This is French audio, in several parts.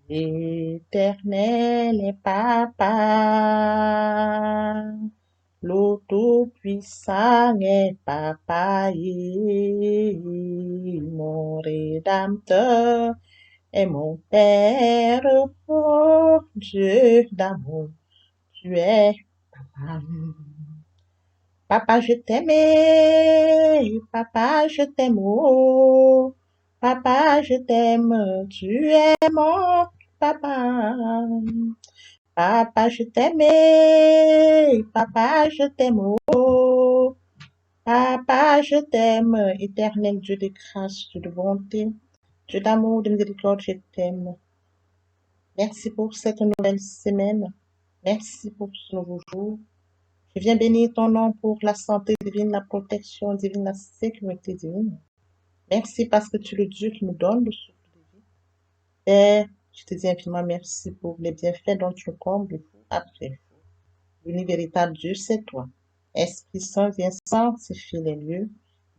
Éternel est Papa, le Tout-Puissant est Papa, mon Rédempteur est mon Père, oh Dieu d'amour, tu es Papa. Papa, je t'aime, papa, je t'aime, oh, papa, je t'aime, tu es mon papa. Papa, je t'aime, papa, je t'aime, oh, papa, je t'aime, éternel Dieu de grâce, Dieu de bonté, Dieu d'amour, de miséricorde, je t'aime. Merci pour cette nouvelle semaine. Merci pour ce nouveau jour. Je viens bénir ton nom pour la santé divine, la protection divine, la sécurité divine. Merci parce que tu es le Dieu qui nous donne le souffle de vie. Père, je te dis infiniment merci pour les bienfaits dont tu nous combles jour après jour. L'unique véritable Dieu, c'est toi. Esprit Saint, viens sanctifier les lieux.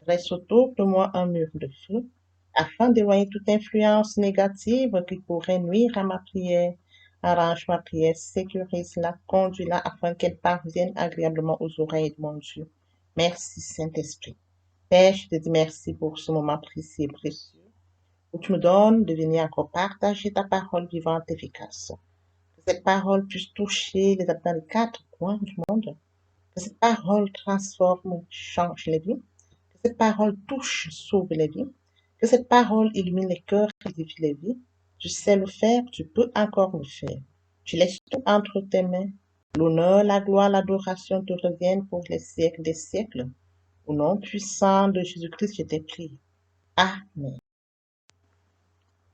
Dresse autour de moi un mur de feu, afin d'éloigner toute influence négative qui pourrait nuire à ma prière. Arrange ma prière, sécurise-la, conduis-la afin qu'elle parvienne agréablement aux oreilles de mon Dieu. Merci, Saint-Esprit. Père, je te dis merci pour ce moment précieux et précieux où tu me donnes de venir encore partager ta parole vivante et efficace. Que cette parole puisse toucher les habitants des quatre coins du monde. Que cette parole transforme, change les vies. Que cette parole touche, sauve les vies. Que cette parole illumine les cœurs et édifie les vies. Tu sais le faire, tu peux encore le faire. Tu laisses tout entre tes mains. L'honneur, la gloire, l'adoration te reviennent pour les siècles des siècles. Au nom puissant de Jésus-Christ, je t'ai prié. Amen.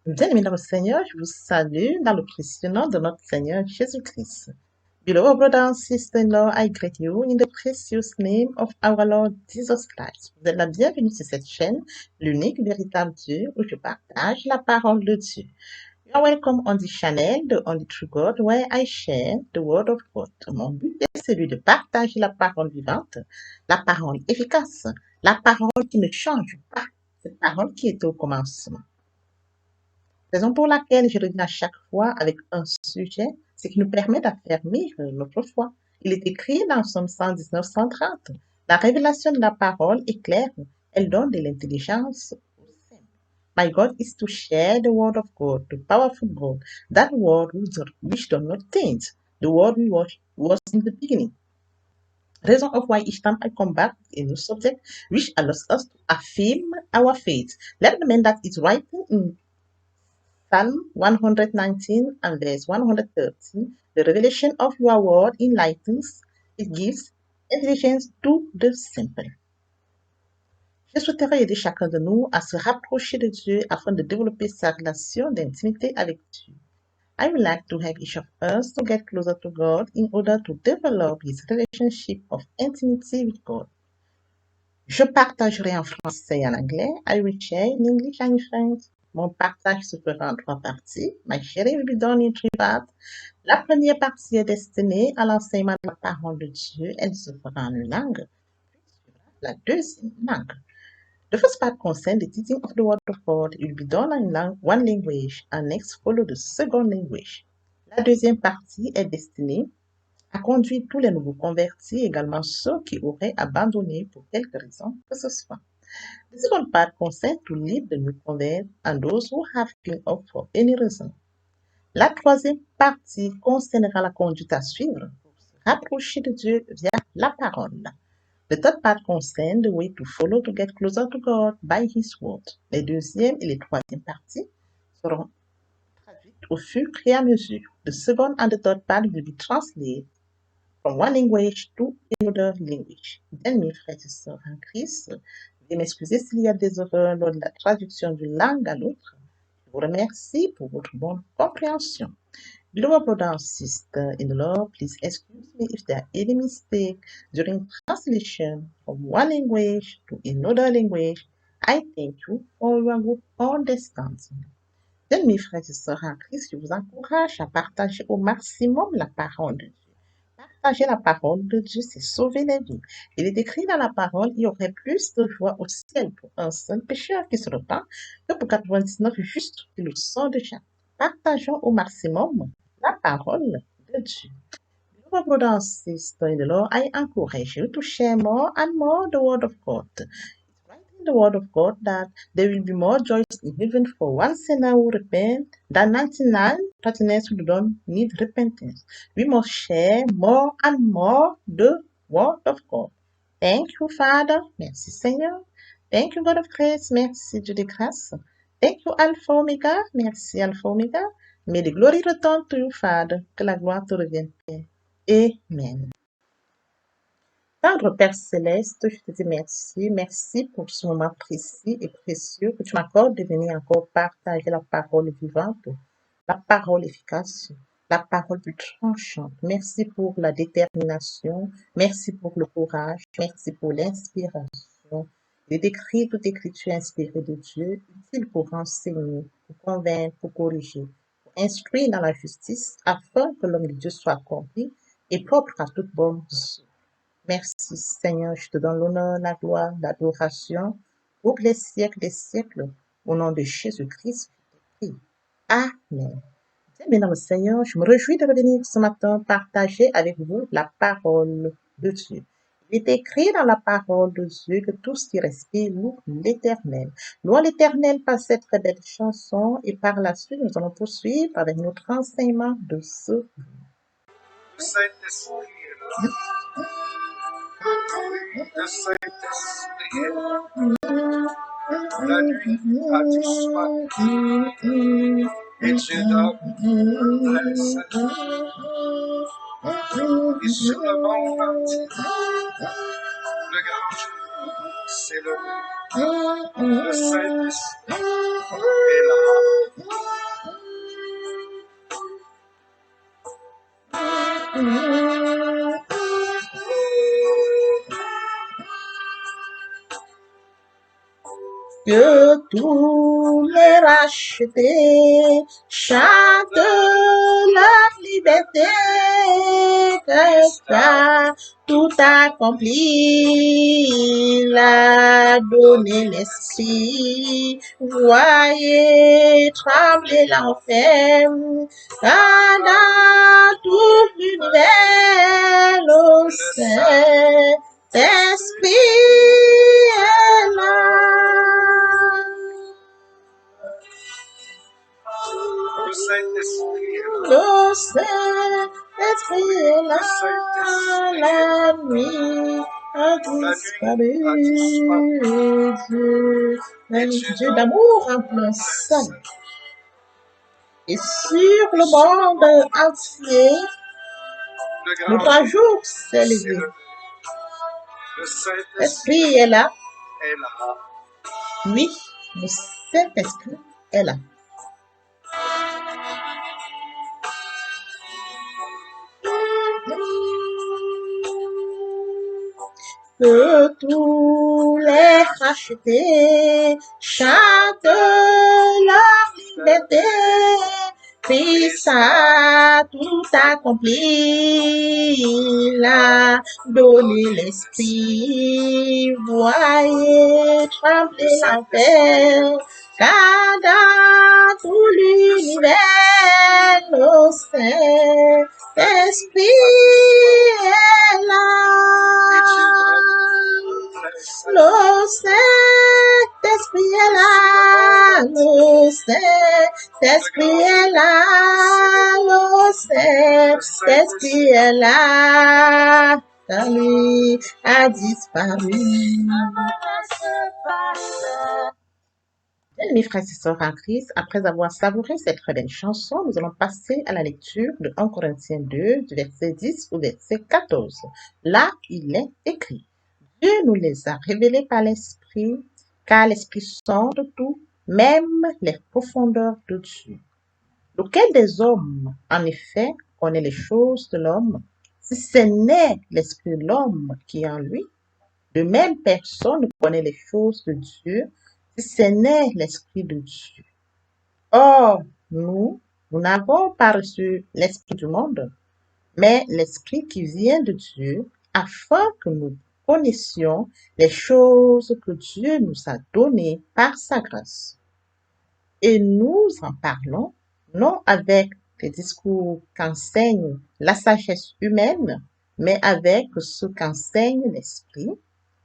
Bien-aimés dans le Seigneur, je vous salue dans le précieux nom de notre Seigneur Jésus-Christ. Beloved brother and sister-in-law, I greet you in the precious name of our Lord Jesus Christ. Vous êtes la bienvenue sur cette chaîne, l'unique véritable Dieu, où je partage la parole de Dieu. You are welcome on the channel, the Only True God, where I share the Word of God. Mon but est celui de partager la parole vivante, la parole efficace, la parole qui ne change pas, cette parole qui est au commencement. Raison pour laquelle je reviens à chaque fois avec un sujet, c'est qui nous permet d'affermir notre foi. Il est écrit dans Psaume 119, 130. La révélation de la parole est claire, elle donne de l'intelligence aux simples. My God is to share the word of God, the powerful God, that word which does not change, the word which was in the beginning. Reason of why each time I come back with a new subject, which allows us to affirm our faith. Let the man that is writing in Psalm 119 and verse 113, the revelation of your word enlightens, it gives intelligence to the simple. Je souhaiterais aider chacun de nous à se rapprocher de Dieu afin de développer sa relation d'intimité avec Dieu. I would like to help each of us to get closer to God in order to develop his relationship of intimacy with God. Je partagerai en français et en anglais. I will share in English and in French. Mon partage se fera en trois parties. My sharing will be done in three parts. La première partie est destinée à l'enseignement de la parole de Dieu. Elle se fera en une langue. La deuxième langue. The first part concerns the teaching of the word of God. It will be done in one language and next follow the second language. La deuxième partie est destinée à conduire tous les nouveaux convertis, également ceux qui auraient abandonné pour quelque raison que ce soit. The second part concerns to lead the new converts and those who have been off for any reason. La troisième partie concernera la conduite à suivre pour se rapprocher de Dieu via la parole. The third part concerns the way to follow to get closer to God by His word. Les deuxième et les troisième parties seront traduites au fur et à mesure. The second and the third part will be translated from one language to another language. Bien, mes frères et sœurs en Christ, veuillez m'excuser s'il y a des erreurs lors de la traduction d'une langue à l'autre. Je vous remercie pour votre bonne compréhension. Beloved brother and sister in the Lord, please excuse me if there are any mistakes during translation from one language to another language. I thank you for your good understanding. Bien, mes frères et sœurs en Christ, je vous encourage à partager au maximum la parole de Dieu. Partager la parole de Dieu, c'est sauver les vies. Il est écrit dans la parole, il y aurait plus de joie au ciel pour un seul pécheur qui se repent que pour 99 justes qui le sont déjà. partageons au maximum la parole de Dieu. Beloved brothers and sisters in the Lord, I encourage you to share more and more the Word of God. It's right in the Word of God that there will be more joy in heaven for one sinner who repent than 99 partners who don't need repentance. We must share more and more the Word of God. Thank you, Father. Merci, Seigneur. Thank you, God of grace. Merci, Dieu de grâce. Thank you, Alpha Omega. Merci, Alpha Omega. May the glory return to you, Father. Que la gloire te revienne, Père. Amen. Tendre Père Céleste, je te dis merci. Merci pour ce moment précis et précieux que tu m'accordes de venir encore partager la parole vivante, la parole efficace, la parole plus tranchante. Merci pour la détermination. Merci pour le courage. Merci pour l'inspiration. Et d'écrire toute écriture inspirée de Dieu, utile pour enseigner, pour convaincre, pour corriger, pour instruire dans la justice, afin que l'homme de Dieu soit accompli et propre à toute bonne œuvre. Merci Seigneur, je te donne l'honneur, la gloire, l'adoration pour les siècles des siècles. Au nom de Jésus-Christ, je te prie. Amen. Bien, Seigneur, je me réjouis de revenir ce matin partager avec vous la parole de Dieu. Il est écrit dans la parole de Dieu que tout ce qui respire loue l'Éternel. Louons l'Éternel par cette très belle chanson et par la suite, nous allons poursuivre avec notre enseignement de ce jour. Le Saint-Esprit est là. Oui, le Saint-Esprit est là. La nuit a du soif et Dieu donne la salut. Et sur le mont le grand jour s'est levé. Le Saint-Esprit est là. Que tous les rachetés chantent leur liberté, que tout accompli, il a donné l'esprit. Voyez trembler l'enfer, car dans tout l'univers, le Saint-Esprit est là. Le Saint-Esprit est là. Le Saint-Esprit est là. La nuit a disparu. Dieu d'amour en plein salut. Et sur le monde entier, le grand jour s'est levé. Le Saint-Esprit L'Esprit est là. est là. Oui, le Saint-Esprit est là. Que tous les rachetés chantent leur liberté, Christ a tout accompli, il a donné l'esprit, voyez trembler l'enfer, car dans tout l'univers, le Saint-Esprit est là. Le Saint-Esprit est là, le Saint-Esprit est là, le Saint-Esprit est là, car lui a disparu. Mes frères et sœurs en Christ, après avoir savouré cette très belle chanson, nous allons passer à la lecture de 1 Corinthiens 2, du verset 10 au verset 14. Là, il est écrit: Dieu nous les a révélés par l'Esprit, car l'Esprit sonde tout, même les profondeurs de Dieu. Lequel des hommes, en effet, connaît les choses de l'homme, si ce n'est l'Esprit de l'homme qui est en lui? De même, personne ne connaît les choses de Dieu, si ce n'est l'Esprit de Dieu. Or, nous n'avons pas reçu l'Esprit du monde, mais l'Esprit qui vient de Dieu, afin que nous connaissions les choses que Dieu nous a données par sa grâce. Et nous en parlons, non avec les discours qu'enseigne la sagesse humaine, mais avec ce qu'enseigne l'esprit,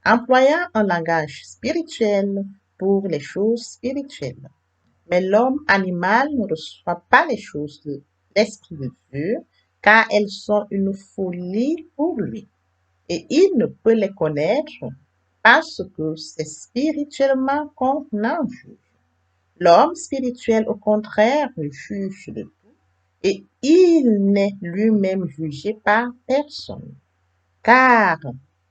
employant un langage spirituel pour les choses spirituelles. Mais l'homme animal ne reçoit pas les choses de l'esprit de Dieu, car elles sont une folie pour lui, et il ne peut les connaître parce que c'est spirituellement qu'on en juge. L'homme spirituel, au contraire, juge de tout, et il n'est lui-même jugé par personne. Car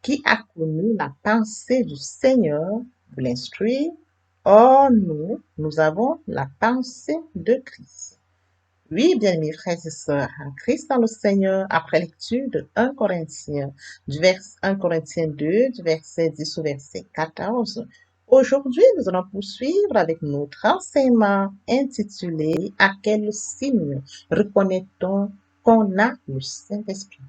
qui a connu la pensée du Seigneur pour l'instruire? Or, nous avons la pensée de Christ. Oui, bien-aimés frères et sœurs, en Christ dans le Seigneur, après lecture de 1 Corinthiens, 1 Corinthiens 2, du verset 10 au verset 14, aujourd'hui, nous allons poursuivre avec notre enseignement intitulé « À quel signe reconnaît-on qu'on a le Saint-Esprit »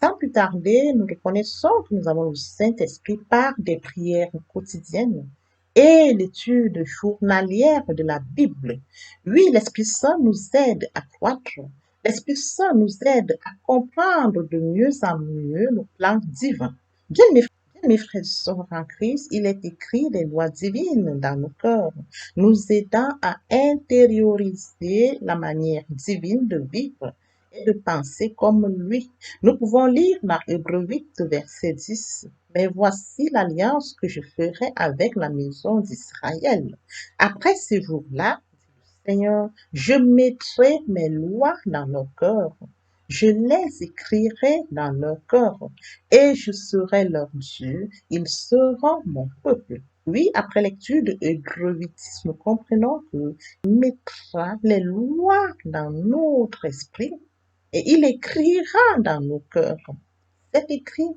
Sans plus tarder, nous reconnaissons que nous avons le Saint-Esprit par des prières quotidiennes et l'étude journalière de la Bible. Oui, l'Esprit Saint nous aide à croître. L'Esprit Saint nous aide à comprendre de mieux en mieux le plan divin. Bien, mes frères et sœurs en Christ, il est écrit des lois divines dans nos cœurs, nous aidant à intérioriser la manière divine de vivre et de penser comme lui. Nous pouvons lire dans Hébreux 8, verset 10. Mais voici l'alliance que je ferai avec la maison d'Israël. Après ces jours-là, dit le Seigneur, je mettrai mes lois dans leur cœur. Je les écrirai dans leur cœur et je serai leur Dieu. Ils seront mon peuple. Oui, après lecture de Hébreux 8, nous comprenons que mettra les lois dans notre esprit et il écrira dans nos cœurs. C'est écrit.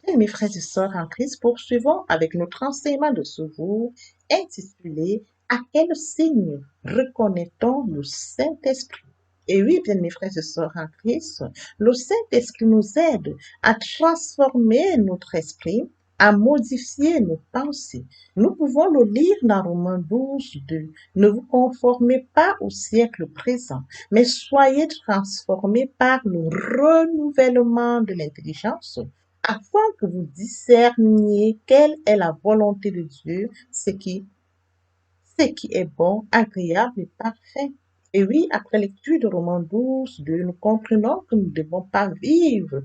Bien, mes frères et sœurs en Christ, poursuivons avec notre enseignement de ce jour intitulé « À quel signe reconnaît-on le Saint-Esprit » Et oui, bien, mes frères et sœurs en Christ, le Saint-Esprit nous aide à transformer notre esprit, à modifier nos pensées. Nous pouvons le lire dans Romains 12, 2. Ne vous conformez pas au siècle présent, mais soyez transformés par le renouvellement de l'intelligence, afin que vous discerniez quelle est la volonté de Dieu, ce qui est bon, agréable et parfait. Et oui, après lecture de Romains 12, 2, nous comprenons que nous ne devons pas vivre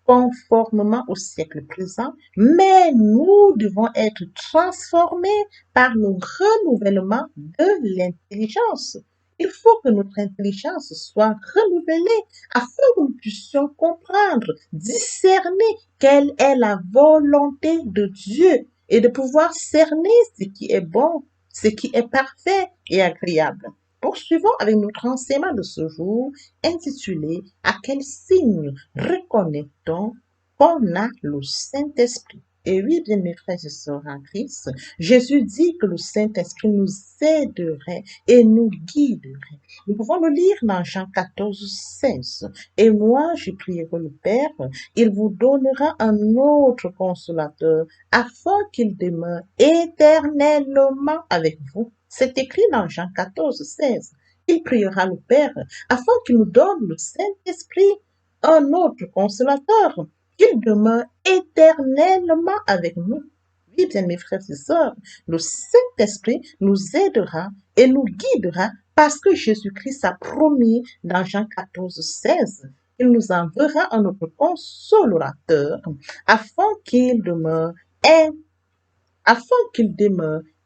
conformément au siècle présent, mais nous devons être transformés par le renouvellement de l'intelligence. Il faut que notre intelligence soit renouvelée afin que nous puissions comprendre, discerner quelle est la volonté de Dieu et de pouvoir cerner ce qui est bon, ce qui est parfait et agréable. Poursuivons avec notre enseignement de ce jour intitulé « À quel signe reconnaît-on qu'on a le Saint-Esprit » Et oui, bien mes frères et sœurs en Christ, Jésus dit que le Saint-Esprit nous aiderait et nous guiderait. Nous pouvons le lire dans Jean 14, 16. Et moi, je prierai le Père, il vous donnera un autre consolateur afin qu'il demeure éternellement avec vous. C'est écrit dans Jean 14, 16. Il priera le Père afin qu'il nous donne le Saint-Esprit, un autre consolateur, qu'il demeure éternellement avec nous. Oui, bien mes frères et sœurs, le Saint-Esprit nous aidera et nous guidera parce que Jésus-Christ a promis dans Jean 14, 16, il nous enverra un autre consolateur afin qu'il demeure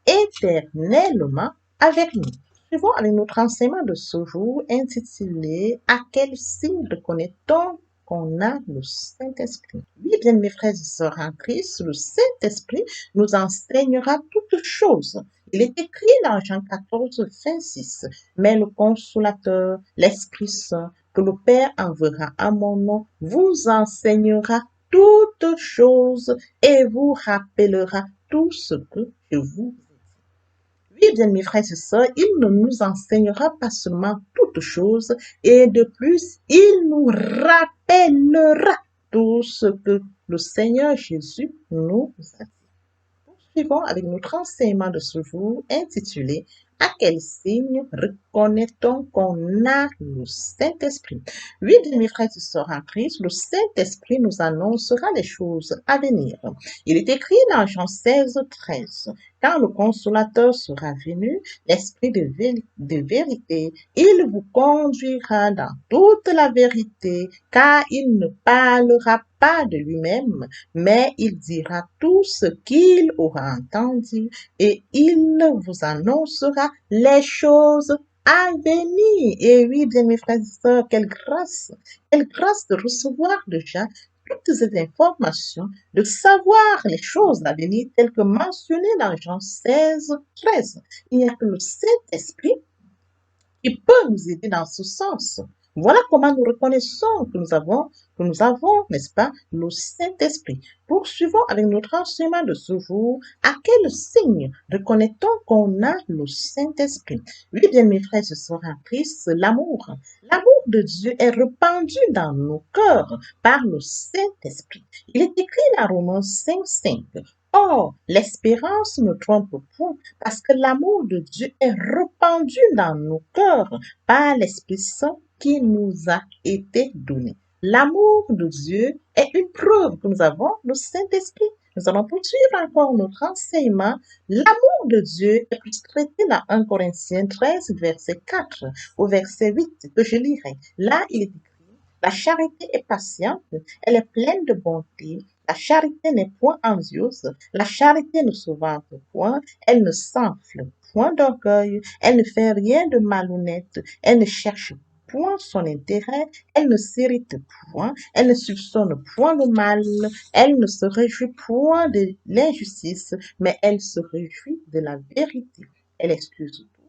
éternellement avec nous. Suivons avec notre enseignement de ce jour intitulé « À quel signe reconnaît-on qu'on a le Saint-Esprit » Oui, bien mes frères et sœurs en Christ, le Saint-Esprit nous enseignera toutes choses. Il est écrit dans Jean 14, 26, « Mais le Consolateur, l'Esprit Saint, que le Père enverra à mon nom, vous enseignera toutes choses et vous rappellera tout ce que je vous ai dit. Oui, bien mes frères et sœurs, il ne nous enseignera pas seulement toutes choses, et de plus, il nous rappellera tout ce que le Seigneur Jésus nous a dit. poursuivons avec notre enseignement de ce jour intitulé « À quel signe reconnaît-on qu'on a le Saint-Esprit ?» Oui, bien mes frères et sœurs en Christ, le Saint-Esprit nous annoncera les choses à venir. Il est écrit dans Jean 16, 13. « Quand le Consolateur sera venu, l'Esprit de vérité, il vous conduira dans toute la vérité, car il ne parlera pas de lui-même, mais il dira tout ce qu'il aura entendu et il vous annoncera les choses à venir. » Et oui, bien mes frères et sœurs, quelle grâce de recevoir déjà toutes ces informations, de savoir les choses à venir telles que mentionnées dans Jean 16, 13. Il n'y a que le Saint-Esprit qui peut nous aider dans ce sens. Voilà comment nous reconnaissons que nous avons, n'est-ce pas, le Saint-Esprit. Poursuivons avec notre enseignement de ce jour. À quel signe reconnaît-on qu'on a le Saint-Esprit? Oui, bien mes frères et sœurs en Christ, l'amour. L'amour de Dieu est répandu dans nos cœurs par le Saint-Esprit. Il est écrit dans Romains 5, 5. Or, l'espérance ne trompe point, parce que l'amour de Dieu est répandu dans nos cœurs par l'Esprit Saint qui nous a été donné. L'amour de Dieu est une preuve que nous avons le Saint-Esprit. Nous allons poursuivre encore notre enseignement. L'amour de Dieu est plus traité dans 1 Corinthiens 13, verset 4 au verset 8 que je lirai. Là, il est écrit: la charité est patiente, elle est pleine de bonté. La charité n'est point envieuse, la charité ne se vante point, elle ne s'enfle point d'orgueil, elle ne fait rien de malhonnête, elle ne cherche point son intérêt, elle ne s'irrite point, elle ne soupçonne point le mal, elle ne se réjouit point de l'injustice, mais elle se réjouit de la vérité. Elle excuse tout,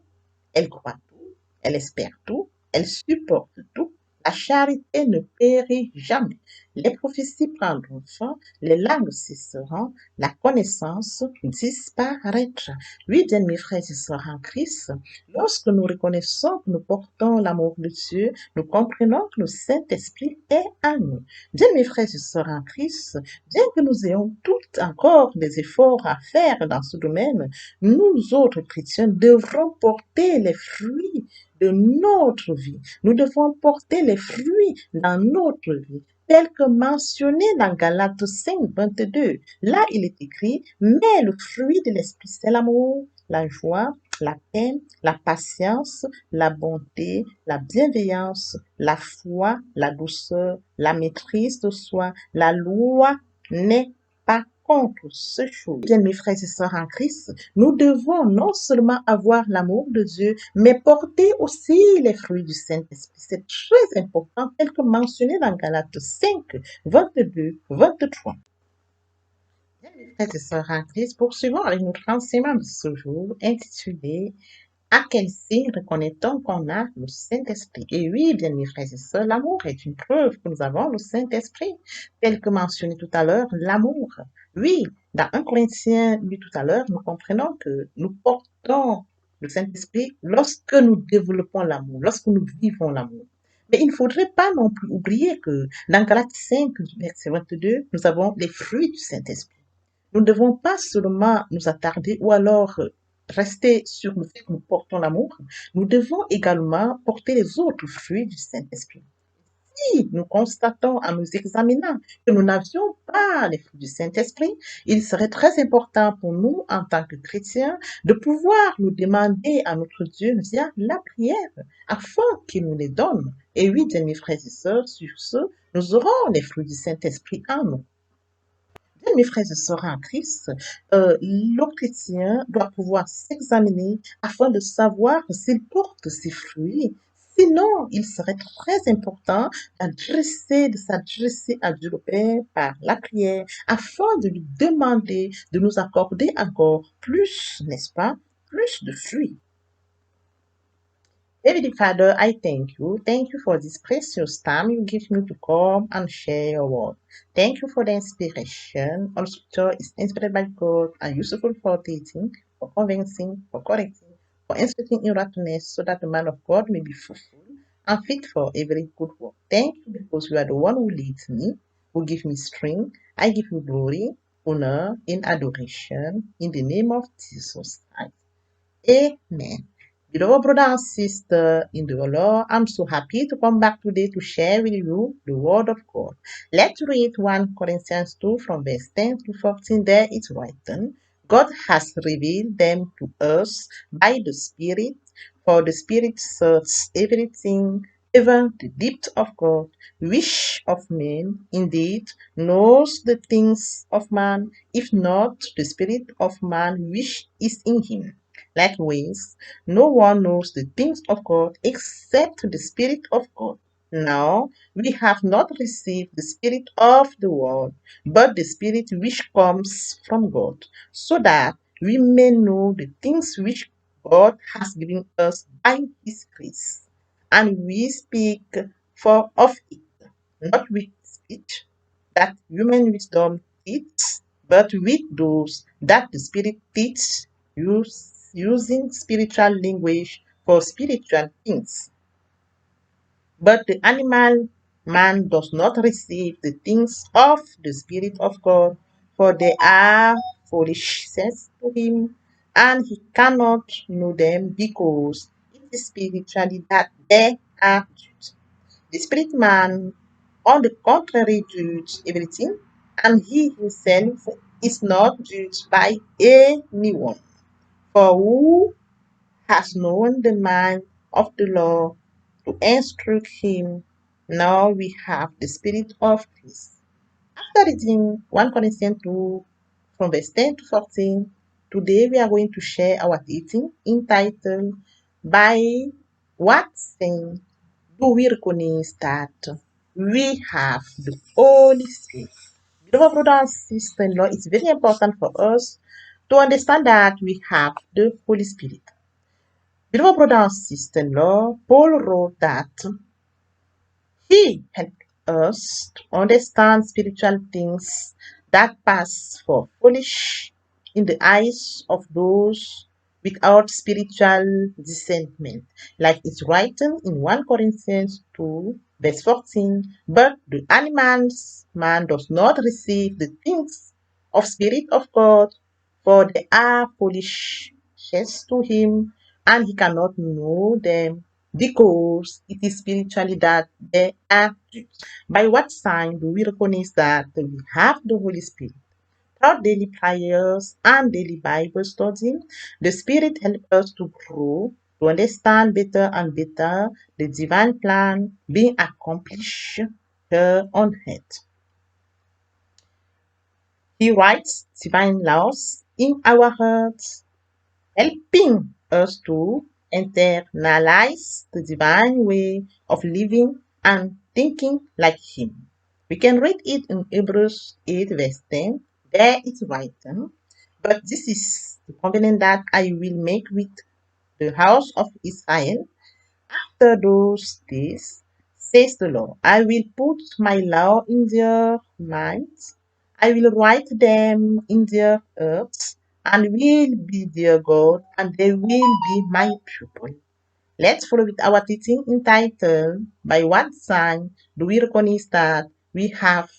elle croit tout, elle espère tout, elle supporte tout. La charité ne périt jamais. Les prophéties prendront fin, les langues cesseront, la connaissance disparaîtra. Oui, bien mes frères et sœurs en Christ, lorsque nous reconnaissons que nous portons l'amour de Dieu, nous comprenons que le Saint-Esprit est en nous. Bien mes frères et sœurs en Christ, bien que nous ayons toutes encore des efforts à faire dans ce domaine, nous autres chrétiens devrons porter les fruits de notre vie. Nous devons porter les fruits dans notre vie, tels que mentionné dans Galates 5, 22. Là, il est écrit, mais le fruit de l'esprit, c'est l'amour, la joie, la paix, la patience, la bonté, la bienveillance, la foi, la douceur, la maîtrise de soi. La loi n'est pas contre ce chose. Bien, mes frères et sœurs en Christ, nous devons non seulement avoir l'amour de Dieu, mais porter aussi les fruits du Saint-Esprit. C'est très important, tel que mentionné dans Galates 5, 22, 23. Bien, mes frères et sœurs en Christ, poursuivons avec notre enseignement de ce jour intitulé « À quel signe reconnaît-on qu'on a le Saint-Esprit ?» Et oui, bien mes frères et sœurs, l'amour est une preuve que nous avons le Saint-Esprit. Tel que mentionné tout à l'heure, l'amour. Oui, dans 1 Corinthiens, lu tout à l'heure, nous comprenons que nous portons le Saint-Esprit lorsque nous développons l'amour, lorsque nous vivons l'amour. Mais il ne faudrait pas non plus oublier que dans Galates 5, verset 22, nous avons les fruits du Saint-Esprit. Nous ne devons pas seulement nous attarder ou alors rester sur le fait que nous portons l'amour, nous devons également porter les autres fruits du Saint-Esprit. Si nous constatons en nous examinant que nous n'avions pas les fruits du Saint-Esprit, il serait très important pour nous, en tant que chrétiens, de pouvoir nous demander à notre Dieu via la prière, afin qu'il nous les donne. Et oui, bien mes frères et sœurs, sur ce, nous aurons les fruits du Saint-Esprit en nous. Bien, mes frères et sœurs en Christ, le chrétien doit pouvoir s'examiner afin de savoir s'il porte ses fruits. Sinon, il serait très important de s'adresser à Dieu le Père par la prière afin de lui demander de nous accorder encore plus, n'est-ce pas, plus de fruits. Heavenly Father, I thank you. Thank you for this precious time you give me to come and share your word. Thank you for the inspiration. All scripture is inspired by God and useful for teaching, for convincing, for correcting, for instructing in righteousness, so that the man of God may be fruitful and fit for every good work. Thank you because you are the one who leads me, who gives me strength. I give you glory. honor, and adoration in the name of Jesus Christ. Amen. Beloved brother and sister in the Lord, I'm so happy to come back today to share with you the Word of God. Let's read 1 Corinthians 2 from verse 10 to 14. There it's written, God has revealed them to us by the Spirit, for the Spirit searches everything, even the depth of God. Which of men indeed knows the things of man, if not the Spirit of man which is in him? Likewise, no one knows the things of God except the Spirit of God. Now, we have not received the Spirit of the world, but the Spirit which comes from God, so that we may know the things which God has given us by His grace. And we speak for of it, not with speech that human wisdom teaches, but with those that the Spirit teaches, using spiritual language for spiritual things. But the animal man does not receive the things of the Spirit of God, for they are foolishness to him, and he cannot know them because it is spiritually that they are judged. The spirit man, on the contrary, judges everything, and he himself is not judged by anyone. For who has known the mind of the Lord to instruct him? Now we have the Spirit of Christ. After reading 1 Corinthians 2 from verse 10 to 14, today we are going to share our teaching entitled By What Thing Do We Recognize That We Have the Holy Spirit? Beloved brothers and sisters-in-law, it's very important for us to understand that we have the Holy Spirit. Beloved brothers and sisters-in-law, Paul wrote that he helped us to understand spiritual things that pass for foolish in the eyes of those without spiritual discernment. Like it's written in 1 Corinthians 2, verse 14. But the animal's man does not receive the things of Spirit of God, for they are foolishness to him, and he cannot know them because it is spiritually that they are judged. By what sign do we recognize that we have the Holy Spirit? Through daily prayers and daily Bible study, the Spirit helps us to grow, to understand better and better the divine plan being accomplished here on earth. He writes divine laws in our hearts, helping us to internalize the divine way of living and thinking like Him. We can read it in Hebrews 8, verse 10. There it's written, But this is the covenant that I will make with the house of Israel after those days, says the Lord. I will put my law in their minds, I will write them in their hearts, and will be their God, and they will be my people. Let's follow with our teaching entitled By What Sign Do We Recognize That We Have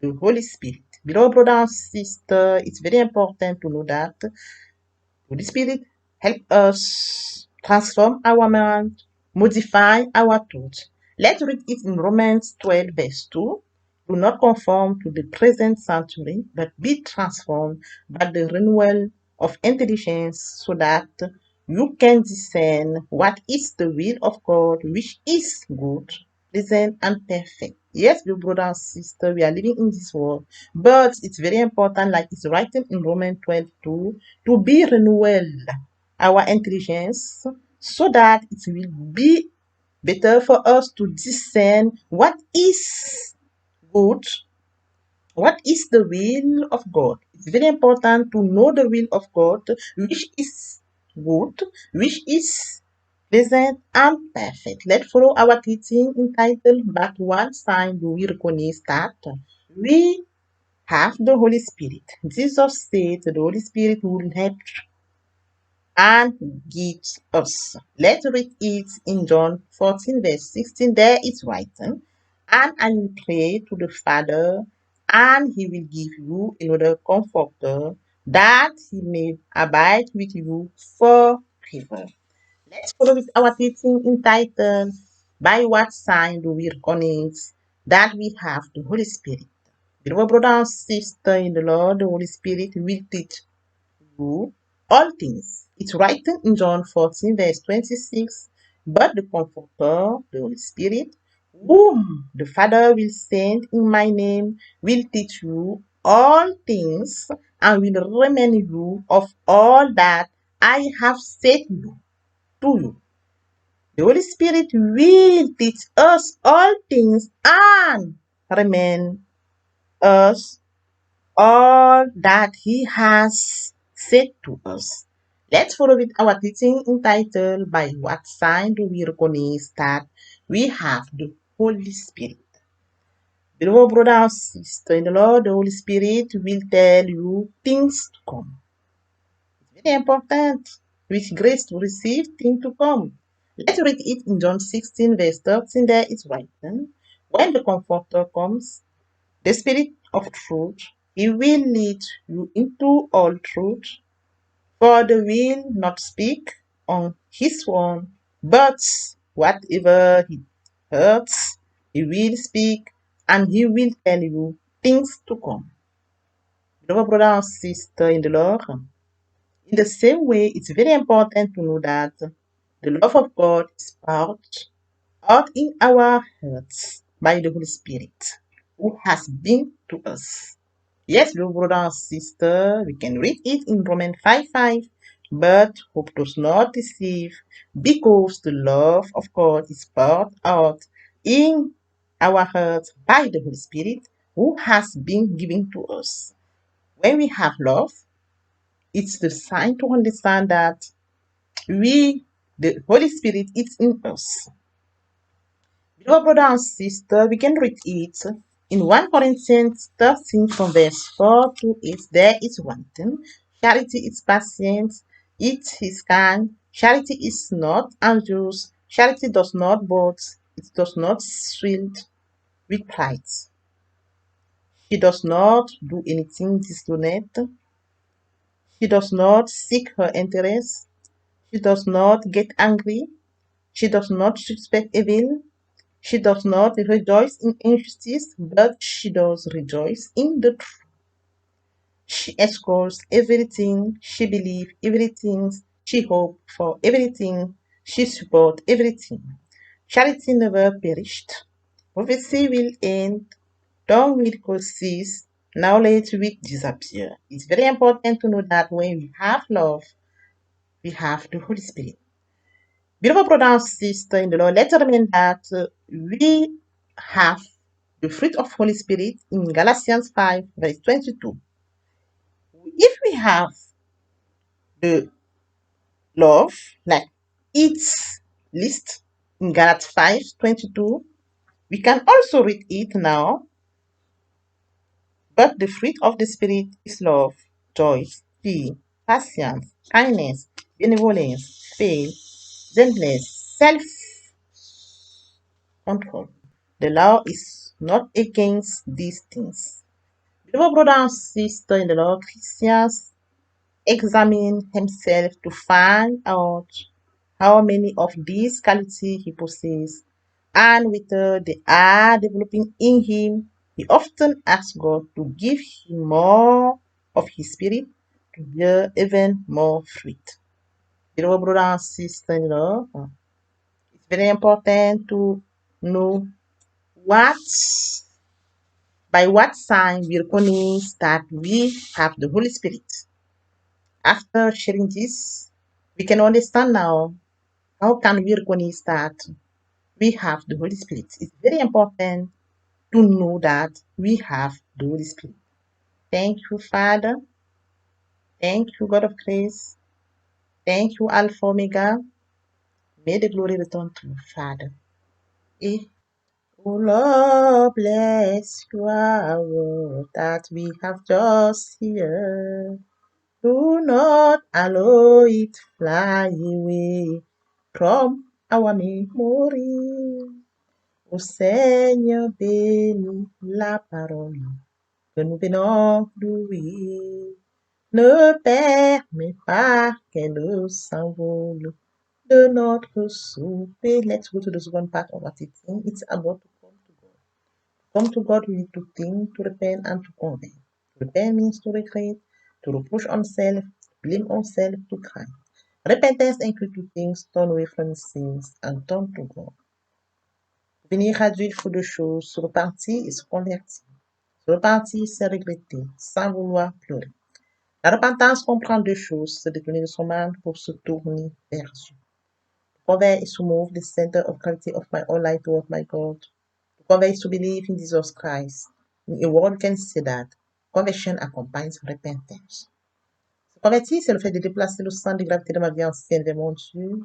the Holy Spirit? Beloved brother and sister, it's very important to know that Holy Spirit help us transform our mind, modify our thoughts. Let's read it in Romans 12, verse 2. Do not conform to the present century, but be transformed by the renewal of intelligence so that you can discern what is the will of God, which is good, pleasant, and perfect. Yes, dear brother and sister, we are living in this world, but it's very important, like it's written in Romans 12 2, to be renewed our intelligence so that it will be better for us to discern what is good, what is the will of God. It's very important to know the will of God, which is good, which is pleasant and perfect. Let's follow our teaching entitled But What Sign Do We Recognize That We Have the Holy Spirit? Jesus said the Holy Spirit will help and gives us. Let's read it in John 14, verse 16. There it's written, And I will pray to the Father, and he will give you another comforter that he may abide with you forever. Let's follow with our teaching entitled, By What Sign Do We Recognize That We Have the Holy Spirit? Beloved brother and sister in the Lord, the Holy Spirit will teach you all things. It's written in John 14, verse 26. But the Comforter, the Holy Spirit, whom the Father will send in my name, will teach you all things and will remind you of all that I have said to you. The Holy Spirit will teach us all things and remind us all that He has said to us. Let's follow with our teaching entitled, By What Sign Do We Recognize That We Have the Holy Spirit? Beloved brother and sister in the Lord, the Holy Spirit will tell you things to come. It's very important with grace to receive things to come. Let's read it in John 16, verse 13. There it's written, When the Comforter comes, the Spirit of truth, He will lead you into all truth, for they will not speak on His own, but whatever He hears, He will speak, and He will tell you things to come. Beloved brother and sister in the Lord, in the same way, it's very important to know that the love of God is poured out in our hearts by the Holy Spirit, who has been to us. Yes, little brother and sister, we can read it in Romans 5:5. But hope does not deceive, because the love of God is poured out in our hearts by the Holy Spirit, who has been given to us. When we have love, it's the sign to understand that the Holy Spirit, is in us. Beloved brother and sister, we can read it in 1 Corinthians 13 from verse 4 to 8. There is one thing. Charity is patient, it is kind. Charity is not anxious. Charity does not boast. It does not swell with pride. She does not do anything dishonest. She does not seek her interest. She does not get angry. She does not suspect evil. She does not rejoice in injustice, but she does rejoice in the truth. She escorts everything, she believes everything, she hopes for everything, she supports everything. Charity never perished. Prophecy will end, tongue will cease, knowledge will disappear. It's very important to know that when we have love, we have the Holy Spirit. Beloved brother and sister in the Lord, let's remember that we have the fruit of Holy Spirit in Galatians 5, verse 22. If we have the love, like its list in Galatians 5:22, we can also read it now. But the fruit of the Spirit is love, joy, peace, patience, kindness, benevolence, faith, gentleness, self control. The law is not against these things. Beloved brother and sister in the Lord, Christians examine himself to find out how many of these qualities he possesses and whether they are developing in him. He often asks God to give him more of his spirit to bear even more fruit. Beloved brother and sister in the Lord, it's very important to know what by what sign we recognize that we have the Holy Spirit. After sharing this, we can understand now how can we recognize that we have the Holy Spirit. It's very important to know that we have the Holy Spirit. Thank you, Father. Thank you, God of grace. Thank you, Alpha Omega. May the glory return to you, Father. Eh. Oh Lord, bless your word that we have just here. Do not allow it fly away from our memory. O Seigneur, bénis la parole que nous venons d'oublier. Ne permets pas qu'elle s'envole de notre souper. Let's go to the second part of our teaching. It's about to come to God. Come to God, we need to think, to repent, and to convert. To repent means to regret, to reproach ourselves, to blame ourselves, to cry. Repentance includes two things: turn away from sins and turn to God. Pour venir à Dieu, il faut deux choses: se repentir et se convertir. Se repentir, c'est regretter, sans vouloir pleurer. La repentance comprend deux choses: se détourner de son mal pour se tourner vers Dieu. Convert is to move the center of gravity of my whole life toward my God. To convert is to believe in Jesus Christ. In a word, can say that conversion accompanies repentance. Se convertir, c'est le fait de déplacer le centre de gravité de ma vie ancienne vers mon Dieu.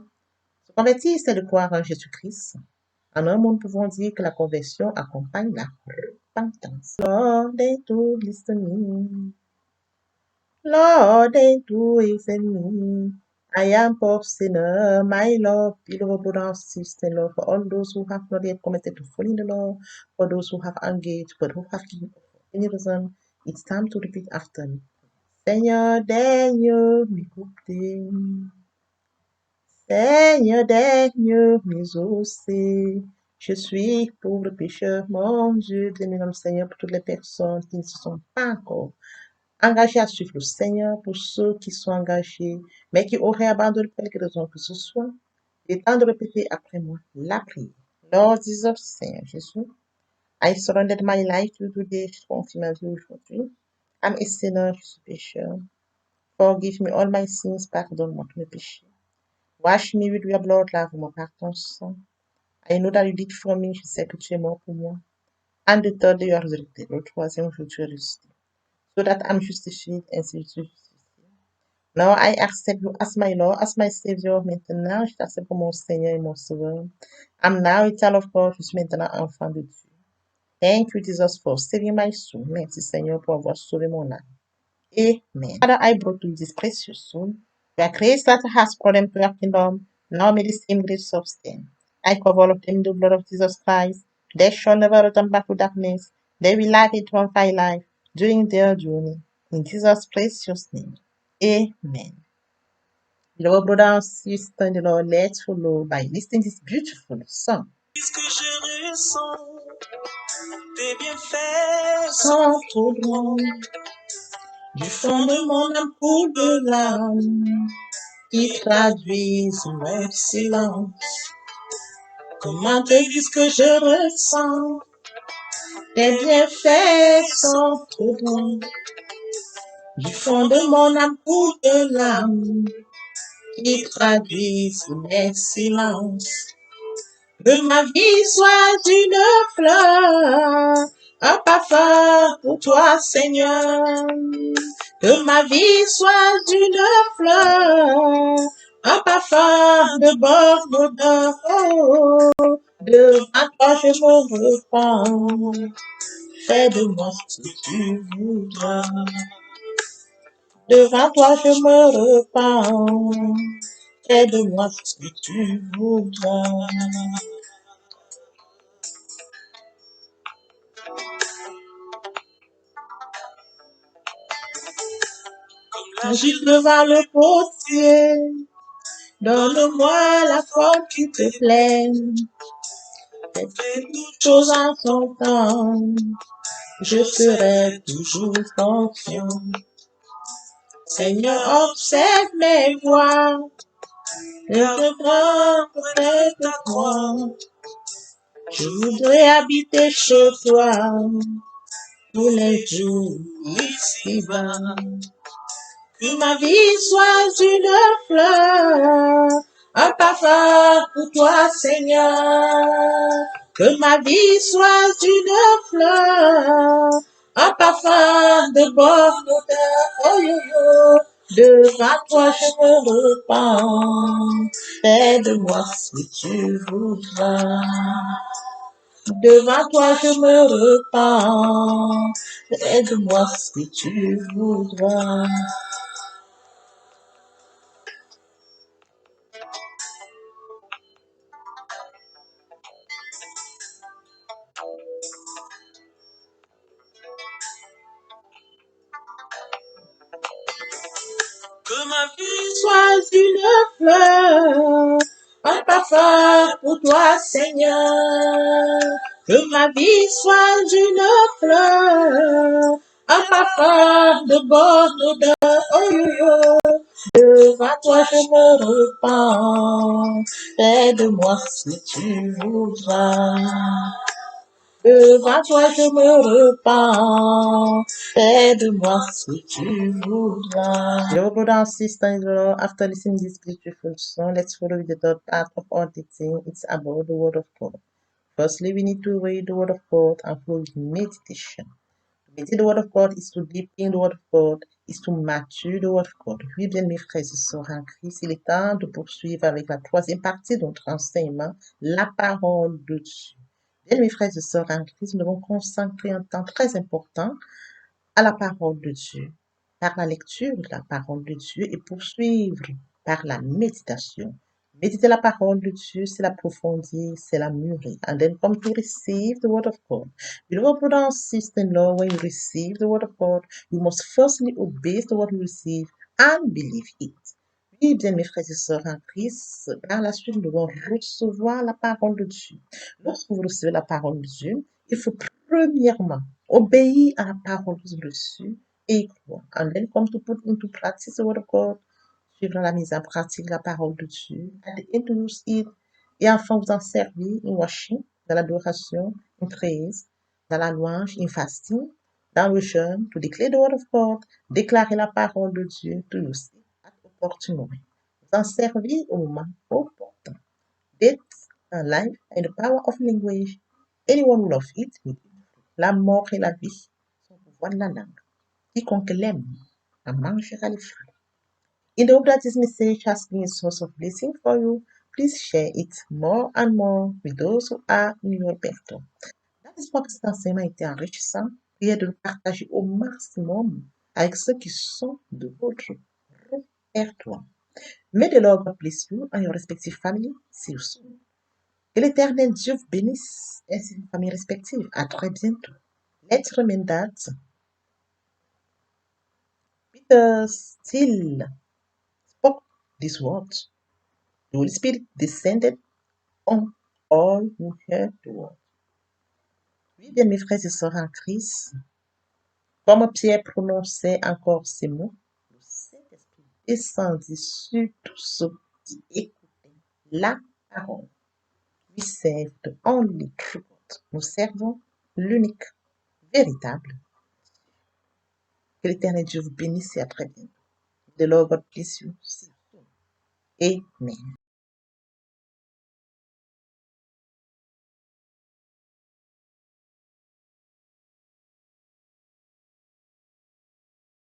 Se convertir, c'est de croire en Jésus-Christ. En un mot, nous pouvons dire que la conversion accompagne la repentance. Lord, they do listen me. Lord, they do listen me. I am poor sinner, my Lord, beloved brothers and sisters, Lord, for all those who have not yet committed to follow the law, for those who have engaged but who have given up for any reason, it's time to repeat after me. Seigneur, daigne m'écouter. Seigneur, daigne m'exaucer. Je suis pauvre pécheur, mon Dieu, bien-aimé Seigneur, pour toutes les personnes qui ne se sont pas encore engagés à suivre le Seigneur, pour ceux qui sont engagés, mais qui auraient abandonné pour quelque raison que ce soit. Il est temps de répéter après moi la prière. Lord Jesus, Seigneur Jésus, I surrendered my life to you today, je confie ma vie aujourd'hui. I'm a sinner, je suis pécheur. Forgive me all my sins, pardonne-moi tous mes péchés. Wash me with your blood, lave-moi par ton sang. I know that you did for me, je sais que tu es mort pour moi. And the third day you are resurrected, le troisième jour tu es ressuscité. So that I'm justified, ainsi je suis justifié. Now I accept you as my Lord, as my Savior. Maintenant, je t'accepte comme mon Seigneur et mon Sauveur. I'm now a child of God, je suis maintenant enfant de Dieu. Thank you, Jesus, for saving my soul. Merci, Seigneur, pour avoir sauvé mon âme. Amen. Father, I brought to you this precious soul. You are grace that has brought them to your kingdom. Now may the same grace sustain. I cover all of them in the blood of Jesus Christ. They shall never return back to darkness. They will live eternal life during their journey. In Jesus' precious name. Amen. Beloved brothers and sisters in the Lord, let's follow by listening to this beautiful song. Puisque je ressens tes bienfaits Sans trop grand, du fond de mon âme coule de larmes qui traduisent mon silence. Comment te dire ce que je ressens? Tes bienfaits sont trop grands. Du fond de mon âme coule de larmes qui traduisent mes silences. Que ma vie soit une fleur, un parfum pour toi, Seigneur. Que ma vie soit une fleur, un parfum de bonne odeur. Oh, devant toi je me repens. Fais de moi ce que tu voudras. Devant toi je me repens. Fais de moi ce que tu voudras. Juste devant le potier, donne-moi la forme qui te plaît. Fais toutes choses en son temps, je serai toujours confiant. Seigneur, observe mes voies, je prends près de toi. Je voudrais habiter chez toi tous les jours ici-bas. Que ma vie soit une fleur, un parfum pour toi, Seigneur. Que ma vie soit une fleur, un parfum de bonne odeur. Oh yo yo, devant toi je me repens. Fais de moi ce que tu voudras. Devant toi je me repens. Fais de moi ce que tu voudras. ma vie Sois une fleur, un parfum pour toi, Seigneur. Que ma vie soit une fleur, un parfum de bonne odeur. Oh yo yo. Devant toi je me repens, fais de moi si tu voudras. Devant toi je me repens, fais de moi si tu voudras. Your brother and sister in the Lord, after listening to this beautiful song, let's follow the third part of our teaching. It's about the Word of God. Firstly, we need to read the Word of God and follow with meditation. Méditer le Word of God is to deepen the Word of God, is to mature the Word of God. Oui, bien mes frères et sœurs en Christ, il est temps de poursuivre avec la troisième partie de notre enseignement, la parole de Dieu. Bien mes frères et sœurs en Christ, nous devons consacrer un temps très important à la parole de Dieu, par la lecture de la parole de Dieu et poursuivre par la méditation. Méditer la parole de Dieu, c'est l'approfondir, c'est la mûrir. And then come to receive the word of God. Beloved brother and sister-in-law, when you receive the word of God, you must firstly obey the word you receive and believe it. Oui, bien mes frères et sœurs en Christ, par la suite, nous devons recevoir la parole de Dieu. Lorsque vous recevez la parole de Dieu, il faut premièrement obéir à la parole que vous avez reçue et y croire. And then come to put into practice the word of God, suivre la mise en pratique de la parole de Dieu, and introduce it, et enfin vous en servir in worship, dans l'adoration, in praise, dans la louange, in fasting, dans le jeûne, to declare the word of God, déclarer la parole de Dieu, to use it at opportune moment. Vous en servir au moment opportun. Death and life and the power of language. Anyone who loves it will eat. La mort et la vie sont au pouvoir de la langue. Quiconque l'aime en mangera les fruits. In the hope that this message has been a source of blessing for you, please share it more and more with those who are in your circle. Dans l'espoir que cet enseignement a été enrichissant, priez de le partager au maximum avec ceux qui sont de votre répertoire. May the Lord bless you and your respective family. See you soon. Que l'Éternel Dieu vous bénisse ainsi que vos familles respectives. À très bientôt. Let's remember that Peter still spoke these words. The Holy Spirit descended on all who heard the word. Oui, bien mes frères et sœurs en Christ, comme Pierre prononçait encore ces mots, le Saint-Esprit descendit sur tous ceux qui écoutaient la parole. We serve the only true God. Nous servons l'unique, véritable. Que l'Éternel Dieu vous bénisse et à très bientôt. The Lord God bless you. Amen.